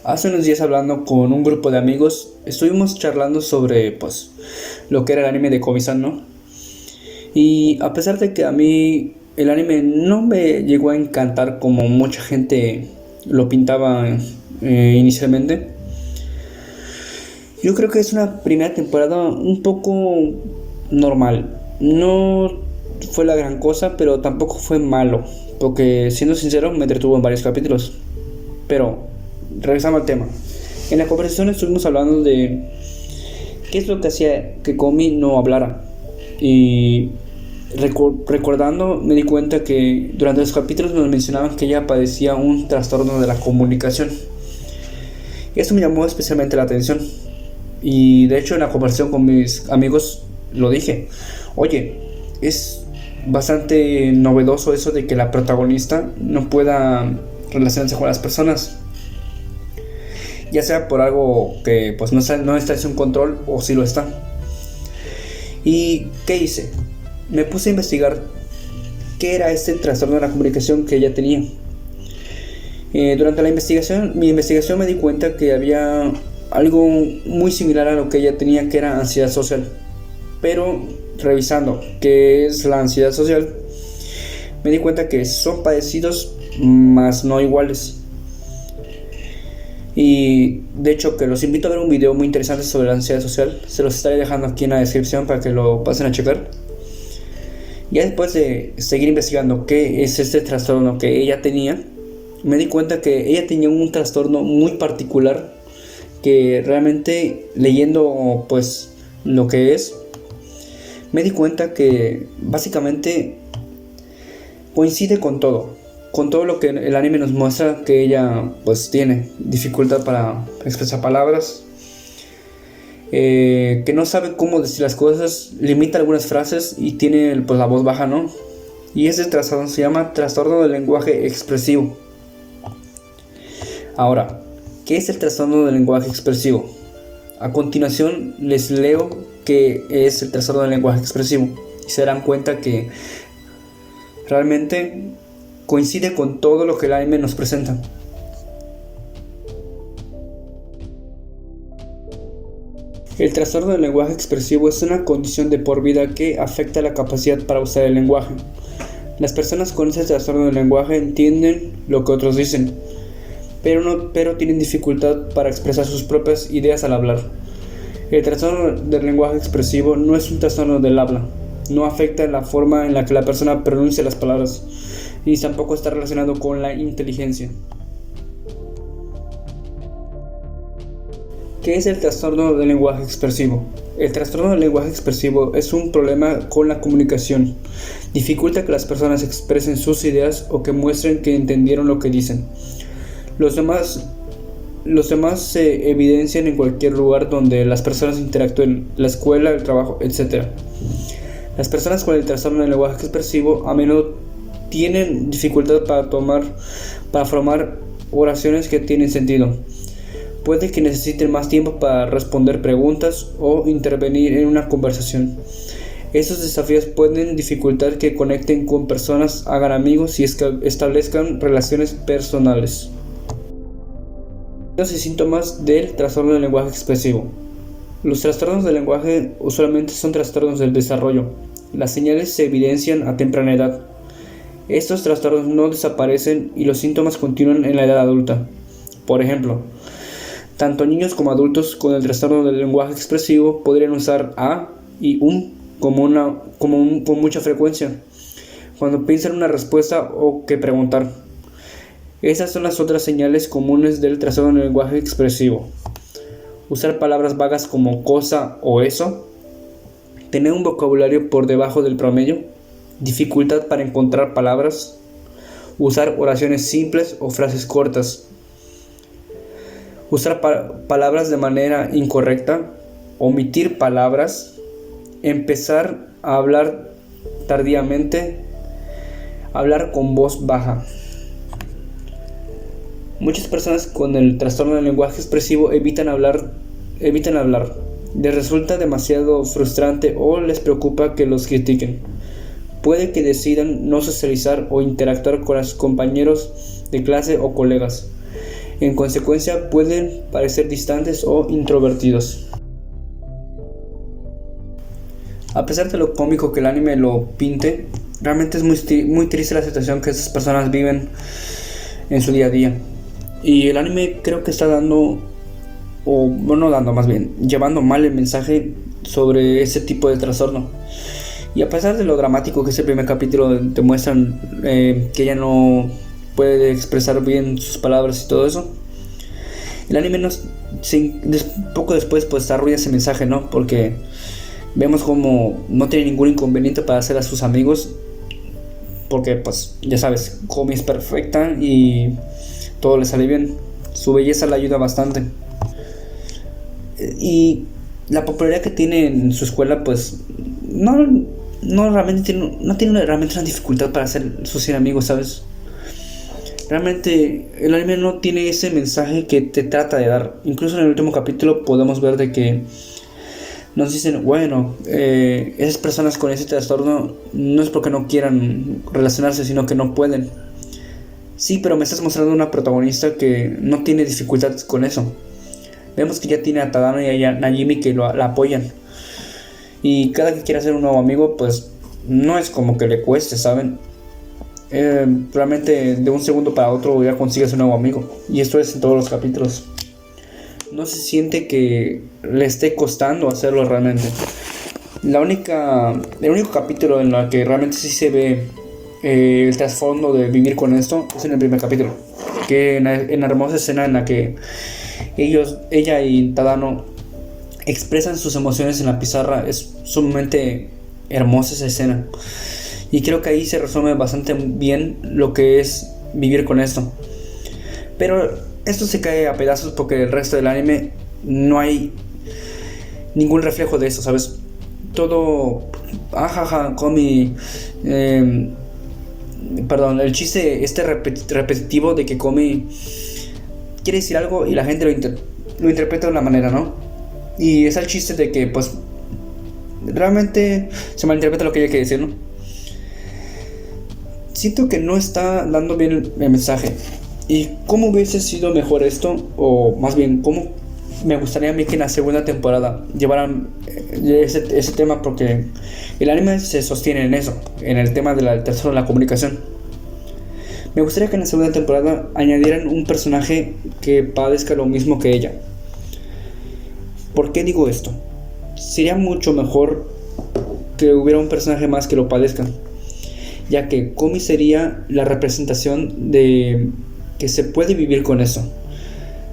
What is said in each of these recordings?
Hace unos días hablando con un grupo de amigos, estuvimos charlando sobre lo que era el anime de Komi-san, ¿no? Y a pesar de que a mí el anime no me llegó a encantar como mucha gente lo pintaba inicialmente, yo creo que es una primera temporada un poco normal. No fue la gran cosa, pero tampoco fue malo, porque siendo sincero me entretuvo en varios capítulos. Pero regresando al tema, en la conversación estuvimos hablando de qué es lo que hacía que Komi no hablara. Y recordando me di cuenta que durante los capítulos nos mencionaban que ella padecía un trastorno de la comunicación. Y esto me llamó especialmente la atención. Y de hecho en la conversación con mis amigos lo dije: oye, es bastante novedoso eso de que la protagonista no pueda relacionarse con las personas, ya sea por algo que no está en su control, o si lo está. ¿Y qué hice? Me puse a investigar qué era este trastorno de la comunicación que ella tenía. Durante mi investigación me di cuenta que había algo muy similar a lo que ella tenía, que era ansiedad social. Pero revisando qué es la ansiedad social, me di cuenta que son padecidos, mas no iguales. Y de hecho que los invito a ver un video muy interesante sobre la ansiedad social. Se los estaré dejando aquí en la descripción para que lo pasen a checar. Ya después de seguir investigando qué es este trastorno que ella tenía, me di cuenta que ella tenía un trastorno muy particular, que realmente leyendo lo que es, me di cuenta que básicamente coincide con todo lo que el anime nos muestra, que ella tiene dificultad para expresar palabras, que no sabe cómo decir las cosas, limita algunas frases y tiene la voz baja, ¿no? Y ese trastorno se llama trastorno del lenguaje expresivo. Ahora, ¿qué es el trastorno del lenguaje expresivo? A continuación les leo qué es el trastorno del lenguaje expresivo y se darán cuenta que realmente coincide con todo lo que el anime nos presenta. El trastorno del lenguaje expresivo es una condición de por vida que afecta la capacidad para usar el lenguaje. Las personas con ese trastorno del lenguaje entienden lo que otros dicen, pero tienen dificultad para expresar sus propias ideas al hablar. El trastorno del lenguaje expresivo no es un trastorno del habla, no afecta la forma en la que la persona pronuncia las palabras, y tampoco está relacionado con la inteligencia. ¿Qué es el trastorno del lenguaje expresivo? El trastorno del lenguaje expresivo es un problema con la comunicación. Dificulta que las personas expresen sus ideas o que muestren que entendieron lo que dicen. Los demás se evidencian en cualquier lugar donde las personas interactúen: la escuela, el trabajo, etc. Las personas con el trastorno del lenguaje expresivo a menudo tienen dificultad para formar oraciones que tienen sentido. Puede que necesiten más tiempo para responder preguntas o intervenir en una conversación. Estos desafíos pueden dificultar que conecten con personas, hagan amigos y establezcan relaciones personales. Los síntomas del trastorno del lenguaje expresivo. Los trastornos del lenguaje usualmente son trastornos del desarrollo. Las señales se evidencian a temprana edad. Estos trastornos no desaparecen y los síntomas continúan en la edad adulta. Por ejemplo, tanto niños como adultos con el trastorno del lenguaje expresivo podrían usar a y con mucha frecuencia cuando piensan una respuesta o que preguntar. Esas son las otras señales comunes del trastorno del lenguaje expresivo: usar palabras vagas como cosa o eso, tener un vocabulario por debajo del promedio, dificultad para encontrar palabras, usar oraciones simples o frases cortas, usar palabras de manera incorrecta, omitir palabras, empezar a hablar tardíamente, hablar con voz baja. Muchas personas con el trastorno del lenguaje expresivo evitan hablar. Les resulta demasiado frustrante o les preocupa que los critiquen. Puede que decidan no socializar o interactuar con los compañeros de clase o colegas. En consecuencia, pueden parecer distantes o introvertidos. A pesar de lo cómico que el anime lo pinte, realmente es muy triste la situación que esas personas viven en su día a día. Y el anime creo que está dando, o no dando más bien, llevando mal el mensaje sobre ese tipo de trastorno. Y a pesar de lo dramático que es el primer capítulo, te muestran que ella no puede expresar bien sus palabras y todo eso, el anime poco después pues arruina ese mensaje, ¿no? Porque vemos como no tiene ningún inconveniente para hacer a sus amigos, porque pues ya sabes, Komi es perfecta y todo le sale bien, su belleza le ayuda bastante. Y la popularidad que tiene en su escuela pues no tiene realmente una dificultad para hacer sus amigos, ¿sabes? Realmente el anime no tiene ese mensaje que te trata de dar. Incluso en el último capítulo podemos ver de que nos dicen, bueno, esas personas con ese trastorno no es porque no quieran relacionarse, sino que no pueden. Sí, pero me estás mostrando una protagonista que no tiene dificultades con eso. Vemos que ya tiene a Tadano y a Najimi que la apoyan. Y cada que quiere hacer un nuevo amigo, pues no es como que le cueste, ¿saben? Realmente de un segundo para otro ya consigues un nuevo amigo. Y esto es en todos los capítulos. No se siente que le esté costando hacerlo realmente. El único capítulo en el que realmente sí se ve el trasfondo de vivir con esto es en el primer capítulo. Que en la hermosa escena en la que ella y Tadano expresan sus emociones en la pizarra, es sumamente hermosa esa escena. Y creo que ahí se resume bastante bien lo que es vivir con esto. Pero esto se cae a pedazos porque el resto del anime no hay ningún reflejo de eso, ¿sabes? Todo, ajaja, Komi, perdón, el chiste repetitivo de que Komi quiere decir algo y la gente lo interpreta de una manera, ¿no? Y es el chiste de que, pues, realmente se malinterpreta lo que ella quiere decir, ¿no? Siento que no está dando bien el mensaje. ¿Y cómo hubiese sido mejor esto? O más bien, ¿cómo me gustaría a mí que en la segunda temporada llevaran ese tema? Porque el anime se sostiene en eso, en el tema del trastorno de la comunicación. Me gustaría que en la segunda temporada añadieran un personaje que padezca lo mismo que ella. ¿Por qué digo esto? Sería mucho mejor que hubiera un personaje más que lo padezca, ya que Komi sería la representación de que se puede vivir con eso,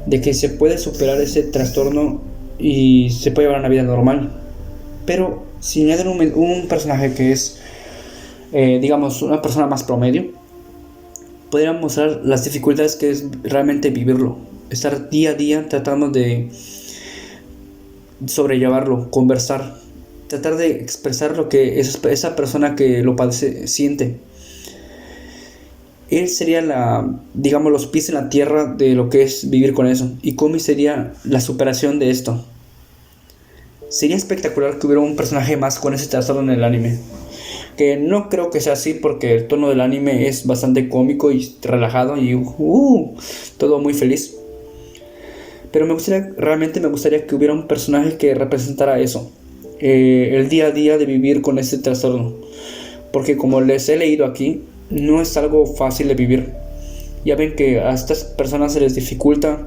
de que se puede superar ese trastorno y se puede llevar una vida normal. Pero si añaden un personaje que es, digamos, una persona más promedio, podrían mostrar las dificultades que es realmente vivirlo, estar día a día tratando de sobrellevarlo, conversar, tratar de expresar lo que esa persona que lo padece siente. Él sería digamos, los pies en la tierra de lo que es vivir con eso, y Komi sería la superación de esto. Sería espectacular que hubiera un personaje más con ese trastorno en el anime, que no creo que sea así porque el tono del anime es bastante cómico y relajado y todo muy feliz. Pero realmente me gustaría que hubiera un personaje que representara eso, el día a día de vivir con ese trastorno, porque como les he leído aquí, no es algo fácil de vivir. Ya ven que a estas personas se les dificulta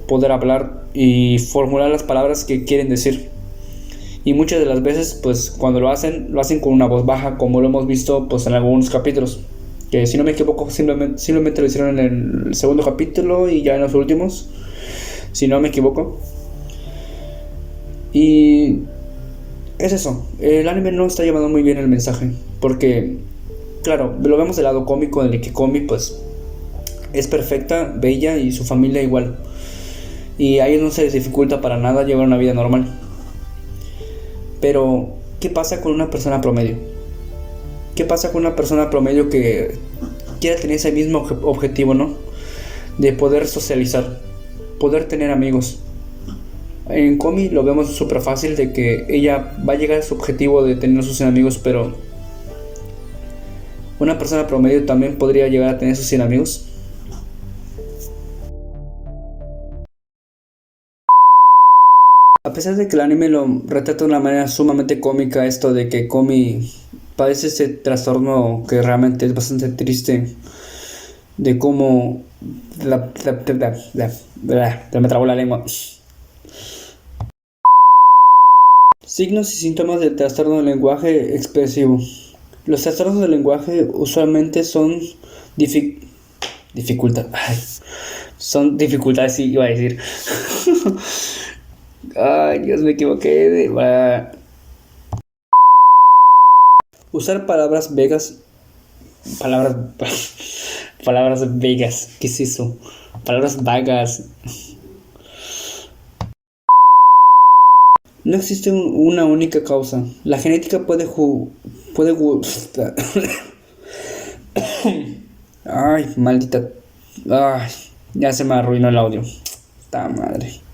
poder hablar y formular las palabras que quieren decir, y muchas de las veces pues cuando lo hacen con una voz baja, como lo hemos visto pues en algunos capítulos, que si no me equivoco simplemente lo hicieron en el segundo capítulo y ya en los últimos, si no me equivoco. Y es eso, el anime no está llevando muy bien el mensaje, porque claro, lo vemos del lado cómico, en el que Komi pues es perfecta, bella y su familia igual, y a ellos no se les dificulta para nada llevar una vida normal. Pero ¿qué pasa con una persona promedio? ¿Qué pasa con una persona promedio que quiere tener ese mismo objetivo, ¿no? De poder socializar, poder tener amigos. En Komi lo vemos súper fácil de que ella va a llegar a su objetivo de tener sus 100 amigos, pero una persona promedio también podría llegar a tener sus 100 amigos. A pesar de que el anime lo retrata de una manera sumamente cómica, esto de que Komi padece ese trastorno que realmente es bastante triste, de cómo me trabó la lengua. Signos y síntomas del trastorno del lenguaje expresivo. Los trastornos del lenguaje usualmente son son dificultades, sí, iba a decir. Ay, Dios, me equivoqué. Usar palabras vegas. Palabras. Palabras vegas. ¿Qué es eso? Palabras vagas. No existe una única causa. La genética Ay, maldita. Ay, ya se me arruinó el audio. ¡Ta madre!